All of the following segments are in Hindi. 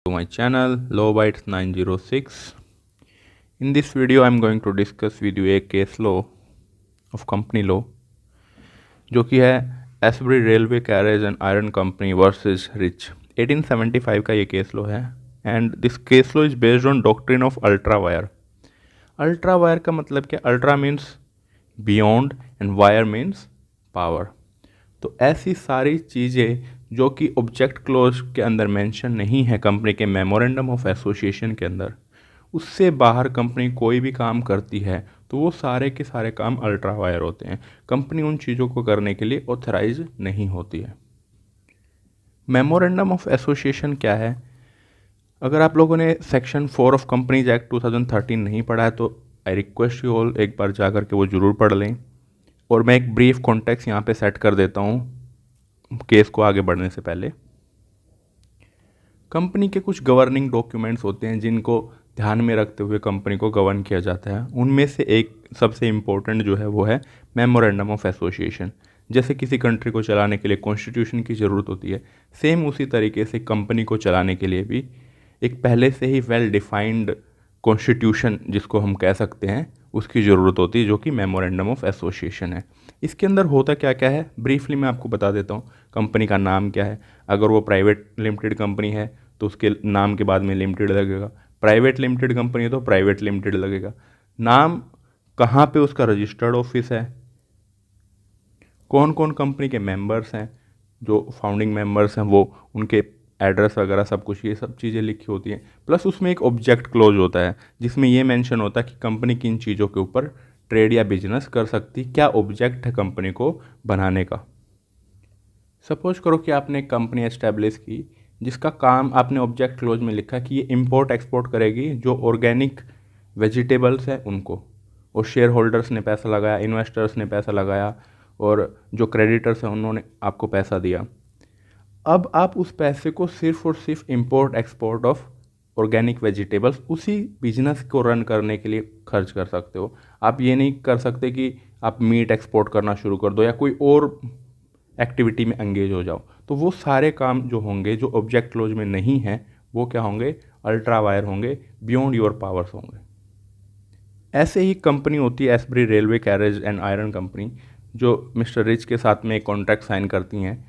To my channel Lowbytes 906. In this video I am going to discuss with you a case law of company law जो कि है Ashbury railway carriage and iron company versus Riche. 1875 का ये केस लॉ है and this case law is based on doctrine of ultra vires. Ultra vires का मतलब क्या? Ultra means beyond and vires means power. तो ऐसी सारी चीज़ें जो कि ऑब्जेक्ट क्लोज के अंदर मेंशन नहीं है कंपनी के मेमोरेंडम ऑफ एसोसिएशन के अंदर, उससे बाहर कंपनी कोई भी काम करती है तो वो सारे के सारे काम अल्ट्रा वायर होते हैं। कंपनी उन चीज़ों को करने के लिए ऑथराइज नहीं होती है। मेमोरेंडम ऑफ एसोसिएशन क्या है? अगर आप लोगों ने सेक्शन 4 ऑफ कंपनीज एक्ट 2013 नहीं पढ़ा है तो आई रिक्वेस्ट यू ऑल एक बार जा कर के वो ज़रूर पढ़ लें। और मैं एक ब्रीफ कॉन्टेक्स्ट यहाँ पे सेट कर देता हूँ केस को आगे बढ़ने से पहले। कंपनी के कुछ गवर्निंग डॉक्यूमेंट्स होते हैं जिनको ध्यान में रखते हुए कंपनी को गवर्न किया जाता है। उनमें से एक सबसे इम्पोर्टेंट जो है वो है मेमोरेंडम ऑफ एसोसिएशन। जैसे किसी कंट्री को चलाने के लिए कॉन्स्टिट्यूशन की ज़रूरत होती है, सेम उसी तरीके से कंपनी को चलाने के लिए भी एक पहले से ही वेल डिफाइंड कॉन्स्टिट्यूशन जिसको हम कह सकते हैं उसकी ज़रूरत होती है, जो कि मेमोरेंडम ऑफ एसोसिएशन है। इसके अंदर होता क्या क्या है ब्रीफली मैं आपको बता देता हूँ। कंपनी का नाम क्या है? अगर वो प्राइवेट लिमिटेड कंपनी है तो उसके नाम के बाद में लिमिटेड लगेगा। प्राइवेट लिमिटेड कंपनी है तो प्राइवेट लिमिटेड लगेगा। नाम कहाँ पे उसका रजिस्टर्ड ऑफिस है, कौन कौन कंपनी के मेंबर्स हैं, जो फाउंडिंग मेंबर्स हैं वो उनके एड्रेस वगैरह सब कुछ, ये सब चीज़ें लिखी होती हैं। प्लस उसमें एक ऑब्जेक्ट क्लोज होता है जिसमें ये मेंशन होता है कि कंपनी किन चीज़ों के ऊपर ट्रेड या बिजनेस कर सकती, क्या ऑब्जेक्ट है कंपनी को बनाने का। सपोज करो कि आपने एक कंपनी एस्टेब्लिश की जिसका काम आपने ऑब्जेक्ट क्लोज में लिखा कि ये इंपोर्ट एक्सपोर्ट करेगी जो ऑर्गेनिक वेजिटेबल्स है उनको, और शेयर होल्डर्स ने पैसा लगाया, इन्वेस्टर्स ने पैसा लगाया और जो क्रेडिटर्स हैं उन्होंने आपको पैसा दिया। अब आप उस पैसे को सिर्फ और सिर्फ import export of organic vegetables उसी बिजनेस को रन करने के लिए खर्च कर सकते हो। आप ये नहीं कर सकते कि आप मीट एक्सपोर्ट करना शुरू कर दो या कोई और एक्टिविटी में एंगेज हो जाओ। तो वो सारे काम जो होंगे जो ऑब्जेक्ट क्लोज में नहीं है वो क्या होंगे? अल्ट्रा वायर होंगे, बियॉन्ड योर पावर्स होंगे। ऐसे ही कंपनी होती है Ashbury railway carriage and iron Company, जो मिस्टर रिच के साथ में एक कॉन्ट्रैक्ट साइन करती हैं।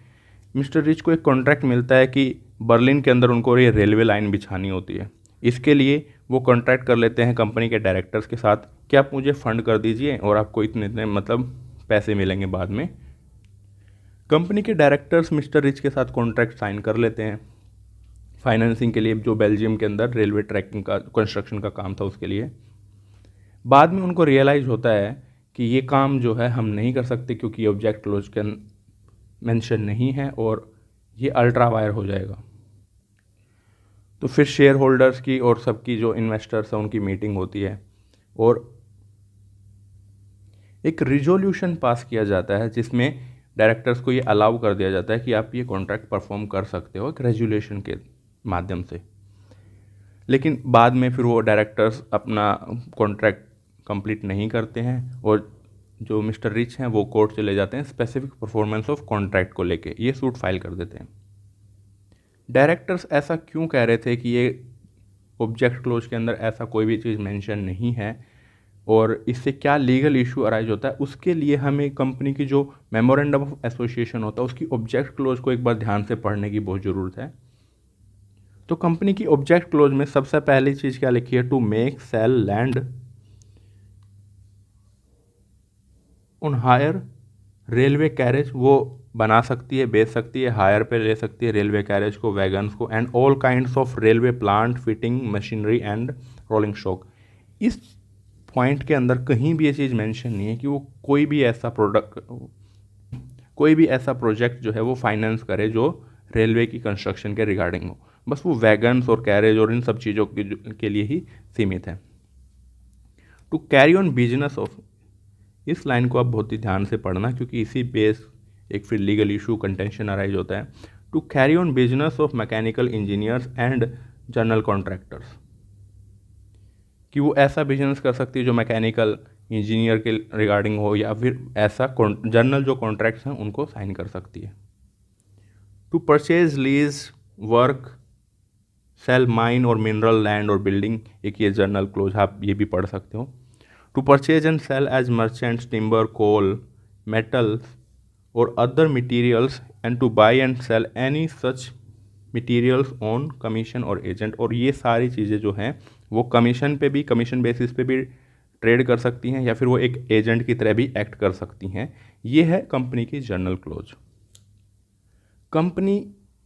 मिस्टर रिच को एक कॉन्ट्रैक्ट मिलता है कि बर्लिन के अंदर उनको ये रेलवे लाइन बिछानी होती है। इसके लिए वो कॉन्ट्रैक्ट कर लेते हैं कंपनी के डायरेक्टर्स के साथ कि आप मुझे फंड कर दीजिए और आपको इतने इतने मतलब पैसे मिलेंगे बाद में। कंपनी के डायरेक्टर्स मिस्टर रिच के साथ कॉन्ट्रैक्ट साइन कर लेते हैं फाइनेंसिंग के लिए, जो बेल्जियम के अंदर रेलवे ट्रैकिंग का कंस्ट्रक्शन का काम था उसके लिए। बाद में उनको रियलाइज़ होता है कि ये काम जो है हम नहीं कर सकते क्योंकि ये ऑब्जेक्ट क्लोज के मेंशन नहीं है और ये अल्ट्रा वायर हो जाएगा। तो फिर शेयर होल्डर्स की और सबकी जो इन्वेस्टर्स हैं उनकी मीटिंग होती है और एक रिजोल्यूशन पास किया जाता है जिसमें डायरेक्टर्स को ये अलाउ कर दिया जाता है कि आप ये कॉन्ट्रैक्ट परफॉर्म कर सकते हो एक रेजोल्यूशन के माध्यम से। लेकिन बाद में फिर वो डायरेक्टर्स अपना कॉन्ट्रैक्ट कंप्लीट नहीं करते हैं और जो मिस्टर रिच हैं वो कोर्ट चले जाते हैं स्पेसिफिक परफॉर्मेंस ऑफ कॉन्ट्रैक्ट को लेके, ये सूट फाइल कर देते हैं। डायरेक्टर्स ऐसा क्यों कह रहे थे कि ये ऑब्जेक्ट क्लोज के अंदर ऐसा कोई भी चीज़ मेंशन नहीं है और इससे क्या लीगल इशू अराइज होता है, उसके लिए हमें कंपनी की जो मेमोरेंडम ऑफ एसोसिएशन होता है उसकी ऑब्जेक्ट क्लोज को एक बार ध्यान से पढ़ने की बहुत ज़रूरत है। तो कंपनी की ऑब्जेक्ट क्लोज में सबसे पहली चीज़ क्या लिखी है? To make sell lend on hire railway carriage, वो बना सकती है, बेच सकती है, हायर पे ले सकती है रेलवे कैरेज को, वैगन्स को, and all kinds of railway plant fitting machinery and rolling stock. इस पॉइंट के अंदर कहीं भी ये चीज़ मेंशन नहीं है कि वो कोई भी ऐसा प्रोजेक्ट जो है वो फाइनेंस करे जो रेलवे की कंस्ट्रक्शन के रिगार्डिंग हो। बस वो वैगन्स और कैरेज और इन सब चीज़ों के लिए ही सीमित है। To carry on business of, इस लाइन को आप बहुत ही ध्यान से पढ़ना क्योंकि इसी बेस एक फिर लीगल इशू कंटेंशन अराइज होता है। To carry on business of mechanical engineers and general contractors, कि वो ऐसा बिजनेस कर सकती है जो मैकेनिकल इंजीनियर के रिगार्डिंग हो या फिर ऐसा जनरल जो कॉन्ट्रैक्ट्स हैं उनको साइन कर सकती है। To purchase lease work sell mine और मिनरल लैंड और बिल्डिंग, एक ये जनरल क्लोज आप ये भी पढ़ सकते हो। To purchase and sell as merchants timber, coal, metals or other materials and to buy and sell any such materials on commission or agent. और ये सारी चीज़ें जो हैं वो कमीशन पे भी, कमीशन बेसिस पे भी ट्रेड कर सकती हैं या फिर वो एक एजेंट की तरह भी एक्ट कर सकती हैं। ये है कंपनी की जनरल क्लोज। कंपनी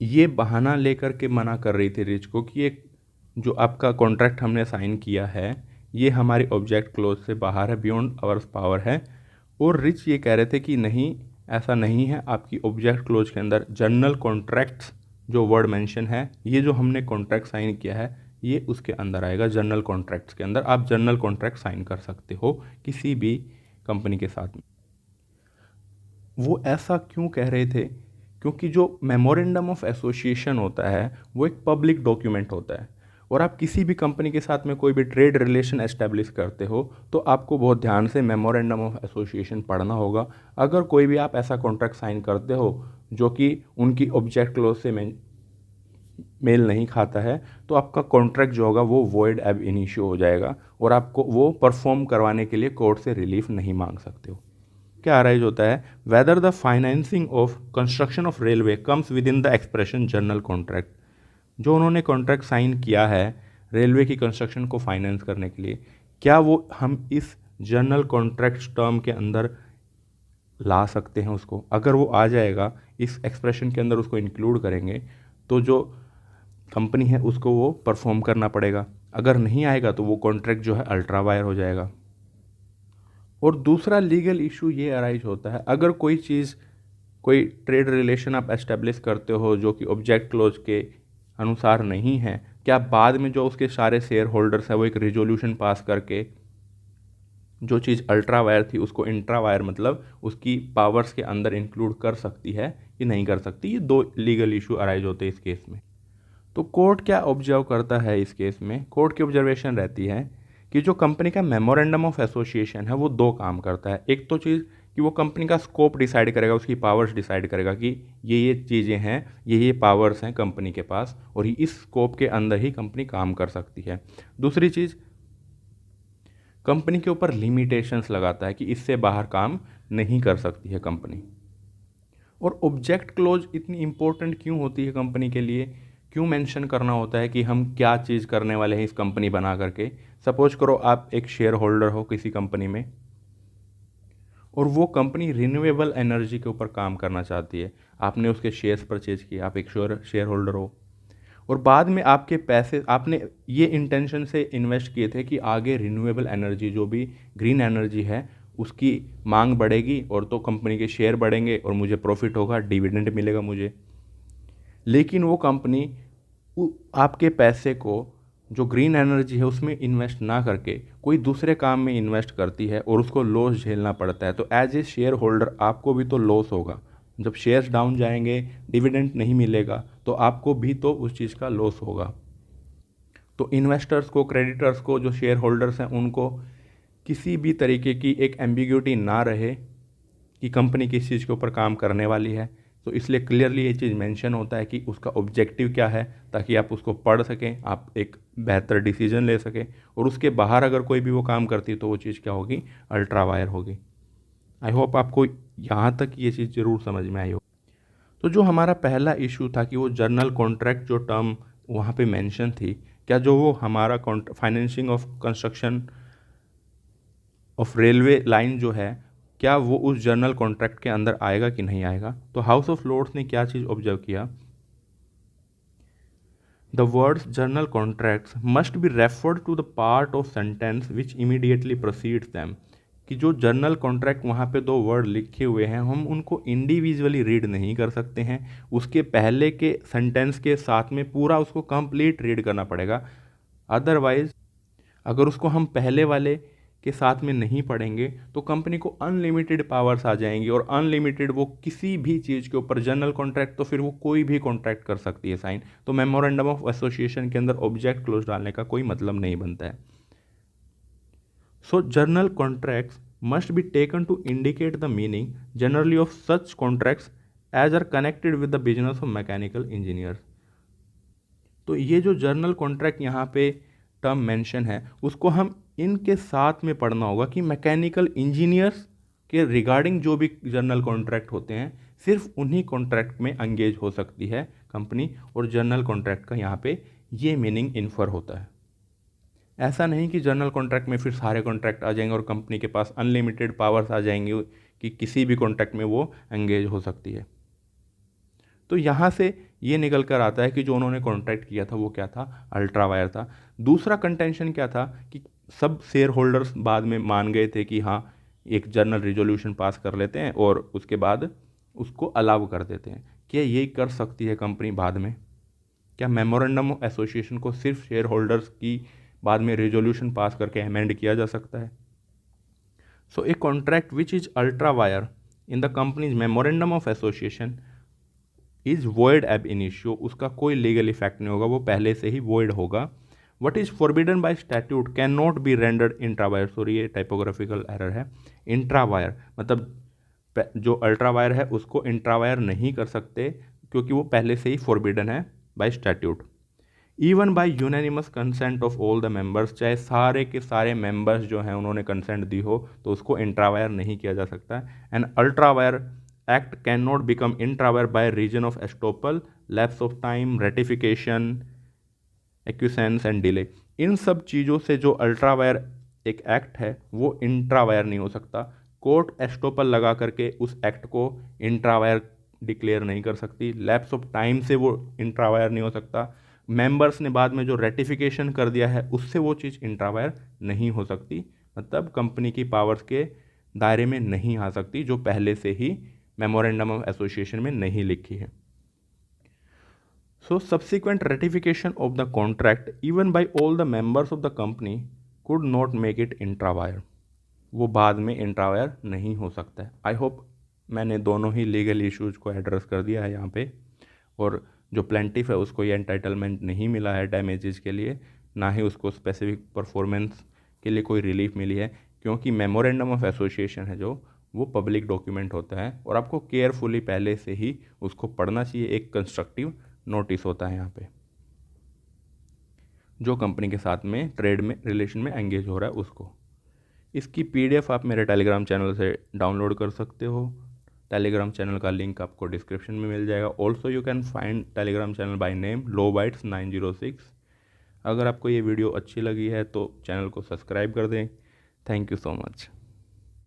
ये बहाना लेकर के मना कर रही थी रिच को कि एक जो आपका कॉन्ट्रैक्ट हमने साइन किया है ये हमारी ऑब्जेक्ट क्लोज से बाहर है, बियॉन्ड आवर्स पावर है। और रिच ये कह रहे थे कि नहीं, ऐसा नहीं है, आपकी ऑब्जेक्ट क्लोज के अंदर जनरल कॉन्ट्रैक्ट्स जो वर्ड मेंशन है, ये जो हमने कॉन्ट्रैक्ट साइन किया है ये उसके अंदर आएगा। जनरल कॉन्ट्रैक्ट्स के अंदर आप जनरल कॉन्ट्रैक्ट साइन कर सकते हो किसी भी कंपनी के साथ में। वो ऐसा क्यों कह रहे थे? क्योंकि जो मेमोरेंडम ऑफ एसोसिएशन होता है वो एक पब्लिक डॉक्यूमेंट होता है, और आप किसी भी कंपनी के साथ में कोई भी ट्रेड रिलेशन एस्टेब्लिश करते हो तो आपको बहुत ध्यान से मेमोरेंडम ऑफ एसोसिएशन पढ़ना होगा। अगर कोई भी आप ऐसा कॉन्ट्रैक्ट साइन करते हो जो कि उनकी ऑब्जेक्ट क्लोज से मेल नहीं खाता है तो आपका कॉन्ट्रैक्ट जो होगा वो वॉइड एब इनिशियो हो जाएगा और आपको वो परफॉर्म करवाने के लिए कोर्ट से रिलीफ नहीं मांग सकते हो। क्या अराइज होता है? Whether the financing of construction of railway comes with in the expression general contract. जो उन्होंने कॉन्ट्रैक्ट साइन किया है रेलवे की कंस्ट्रक्शन को फाइनेंस करने के लिए, क्या वो हम इस जनरल कॉन्ट्रैक्ट टर्म के अंदर ला सकते हैं उसको? अगर वो आ जाएगा, इस एक्सप्रेशन के अंदर उसको इंक्लूड करेंगे तो जो कंपनी है उसको वो परफॉर्म करना पड़ेगा। अगर नहीं आएगा तो वो कॉन्ट्रैक्ट जो है अल्ट्रा वायर हो जाएगा। और दूसरा लीगल इशू ये अराइज होता है, अगर कोई चीज़, कोई ट्रेड रिलेशन आप एस्टेब्लिश करते हो जो कि ऑब्जेक्ट क्लोज के अनुसार नहीं है, क्या बाद में जो उसके सारे शेयर होल्डर्स हैं वो एक रिजोल्यूशन पास करके जो चीज़ अल्ट्रा वायर थी उसको इंट्रा वायर, मतलब उसकी पावर्स के अंदर इंक्लूड कर सकती है कि नहीं कर सकती? ये दो लीगल इशू अराइज होते हैं इस केस में। तो कोर्ट क्या ऑब्जर्व करता है इस केस में? कोर्ट की ऑब्जर्वेशन रहती है कि जो कंपनी का मेमोरेंडम ऑफ एसोसिएशन है वो दो काम करता है। एक तो चीज़ कि वो कंपनी का स्कोप डिसाइड करेगा, उसकी पावर्स डिसाइड करेगा कि ये चीज़ें हैं, ये पावर्स हैं कंपनी के पास और इस स्कोप के अंदर ही कंपनी काम कर सकती है। दूसरी चीज़, कंपनी के ऊपर लिमिटेशंस लगाता है कि इससे बाहर काम नहीं कर सकती है कंपनी। और ऑब्जेक्ट क्लोज इतनी इंपॉर्टेंट क्यों होती है कंपनी के लिए? क्यों मेंशन करना होता है कि हम क्या चीज़ करने वाले हैं इस कंपनी बना करके? सपोज करो आप एक शेयर होल्डर हो किसी कंपनी में और वो कंपनी रिन्यूएबल एनर्जी के ऊपर काम करना चाहती है, आपने उसके शेयर्स परचेज किए, आप एक शेयर होल्डर हो और बाद में आपके पैसे आपने ये इंटेंशन से इन्वेस्ट किए थे कि आगे रिन्यूएबल एनर्जी जो भी ग्रीन एनर्जी है उसकी मांग बढ़ेगी और तो कंपनी के शेयर बढ़ेंगे और मुझे प्रॉफिट होगा, डिविडेंड मिलेगा मुझे। लेकिन वो कंपनी आपके पैसे को जो ग्रीन एनर्जी है उसमें इन्वेस्ट ना करके कोई दूसरे काम में इन्वेस्ट करती है और उसको लॉस झेलना पड़ता है, तो एज ए शेयर होल्डर आपको भी तो लॉस होगा। जब शेयर्स डाउन जाएंगे, डिविडेंड नहीं मिलेगा तो आपको भी तो उस चीज़ का लॉस होगा। तो इन्वेस्टर्स को, क्रेडिटर्स को, जो शेयर होल्डर्स हैं उनको किसी भी तरीके की एक एम्बिग्यूटी ना रहे कि कंपनी किस चीज़ के ऊपर काम करने वाली है। तो इसलिए क्लियरली ये चीज़ मेंशन होता है कि उसका ऑब्जेक्टिव क्या है, ताकि आप उसको पढ़ सकें, आप एक बेहतर डिसीजन ले सकें। और उसके बाहर अगर कोई भी वो काम करती है तो वो चीज़ क्या होगी? अल्ट्रा वायर होगी। आई होप आपको यहाँ तक ये चीज़ ज़रूर समझ में आई हो। तो जो हमारा पहला इशू था कि वो जर्नल कॉन्ट्रैक्ट जो टर्म वहाँ पे मेंशन थी, क्या जो वो हमारा financing of construction of railway line जो है, क्या वो उस जर्नल कॉन्ट्रैक्ट के अंदर आएगा कि नहीं आएगा? तो हाउस ऑफ लॉर्ड्स ने क्या चीज़ ऑब्जर्व किया? The words general contracts must be referred to the part of sentence which immediately precedes them. कि जो जर्नल कॉन्ट्रैक्ट वहाँ पे दो वर्ड लिखे हुए हैं, हम उनको इंडिविजुअली रीड नहीं कर सकते हैं, उसके पहले के सेंटेंस के साथ में पूरा उसको कंप्लीट रीड करना पड़ेगा। अदरवाइज अगर उसको हम पहले वाले के साथ में नहीं पढ़ेंगे तो कंपनी को अनलिमिटेड पावर्स आ जाएंगी और अनलिमिटेड वो किसी भी चीज़ के ऊपर, जनरल कॉन्ट्रैक्ट तो फिर वो कोई भी कॉन्ट्रैक्ट कर सकती है साइन। तो मेमोरेंडम ऑफ एसोसिएशन के अंदर ऑब्जेक्ट क्लोज डालने का कोई मतलब नहीं बनता है। So general contracts must be taken to indicate the meaning generally of such contracts as are connected with the business of mechanical engineers. तो ये जो जर्नल कॉन्ट्रैक्ट यहाँ पे टर्म मेंशन है उसको हम इनके साथ में पढ़ना होगा कि मैकेनिकल इंजीनियर्स के रिगार्डिंग जो भी जर्नल कॉन्ट्रैक्ट होते हैं सिर्फ उन्हीं कॉन्ट्रैक्ट में एंगेज हो सकती है कंपनी, और जर्नल कॉन्ट्रैक्ट का यहाँ पे ये मीनिंग इन्फर होता है। ऐसा नहीं कि जर्नल कॉन्ट्रैक्ट में फिर सारे कॉन्ट्रैक्ट आ जाएंगे और कंपनी के पास अनलिमिटेड पावर्स आ जाएंगे कि किसी भी कॉन्ट्रैक्ट में वो एंगेज हो सकती है। तो यहाँ से ये निकल कर आता है कि जो उन्होंने कॉन्ट्रैक्ट किया था वो क्या था, अल्ट्रा वायर था। दूसरा कंटेंशन क्या था कि सब शेयर होल्डर्स बाद में मान गए थे कि हाँ एक जर्नल रिजोल्यूशन पास कर लेते हैं और उसके बाद उसको अलाउ कर देते हैं। क्या ये कर सकती है कंपनी बाद में? क्या मेमोरेंडम ऑफ एसोसिएशन को सिर्फ शेयर होल्डर्स की बाद में रिजोल्यूशन पास करके अमेंड किया जा सकता है? So a contract which is ultra vires in the company's memorandum of association is void ab initio, उसका कोई लीगल इफेक्ट नहीं होगा, वो पहले से ही वॉइड होगा। What is forbidden by statute can not be rendered intra vires, sorry ये टाइपोग्राफिकल एरर है, इंट्रा वायर मतलब जो अल्ट्रा वायर है उसको इंट्रा वायर नहीं कर सकते क्योंकि वो पहले से ही फॉरबिडन है by statute. Even by unanimous consent of all the members, चाहे सारे के सारे मेंबर्स जो हैं उन्होंने कंसेंट दी हो तो उसको इंट्रा वायर नहीं किया जा सकता। And ultra vires act can not become intra vires by reason of estoppel, lapse of time, ratification, acquiescence and delay. इन सब चीज़ों से जो अल्ट्रा वायर एक एक्ट है वो इंट्रा वायर नहीं हो सकता। कोर्ट एस्टोपल लगा करके उस एक्ट को इंट्रा वायर डिक्लेयर नहीं कर सकती। लैप्स ऑफ टाइम से वो इंट्रा वायर नहीं हो सकता। मेंबर्स ने बाद में जो रेटिफिकेशन कर दिया है उससे वो चीज़ इंट्रा वायर नहीं हो सकती, मतलब कंपनी की पावर्स के दायरे में नहीं आ सकती जो पहले से ही मेमोरेंडम ऑफ एसोसिएशन में नहीं लिखी है। So subsequent ratification of the contract even by all the members of the company could not make it intra vires, वो बाद में इंट्रा वायर नहीं हो सकता है। आई होप मैंने दोनों ही लीगल इश्यूज को एड्रेस कर दिया है यहाँ पे, और जो प्लेंटिफ है उसको ये एंटाइटलमेंट नहीं मिला है डैमेजेस के लिए, ना ही उसको स्पेसिफिक परफॉर्मेंस के लिए कोई रिलीफ मिली है, क्योंकि मेमोरेंडम ऑफ एसोसिएशन है जो वो पब्लिक डॉक्यूमेंट होता है और आपको केयरफुली पहले से ही उसको पढ़ना चाहिए। एक कंस्ट्रक्टिव नोटिस होता है यहाँ पे जो कंपनी के साथ में ट्रेड में रिलेशन में एंगेज हो रहा है उसको। इसकी पीडीएफ आप मेरे टेलीग्राम चैनल से डाउनलोड कर सकते हो। टेलीग्राम चैनल का लिंक आपको डिस्क्रिप्शन में मिल जाएगा। Also you can find Telegram channel by name LawBytes 906। अगर आपको ये वीडियो अच्छी लगी है तो चैनल को सब्सक्राइब कर दें। Thank you so much.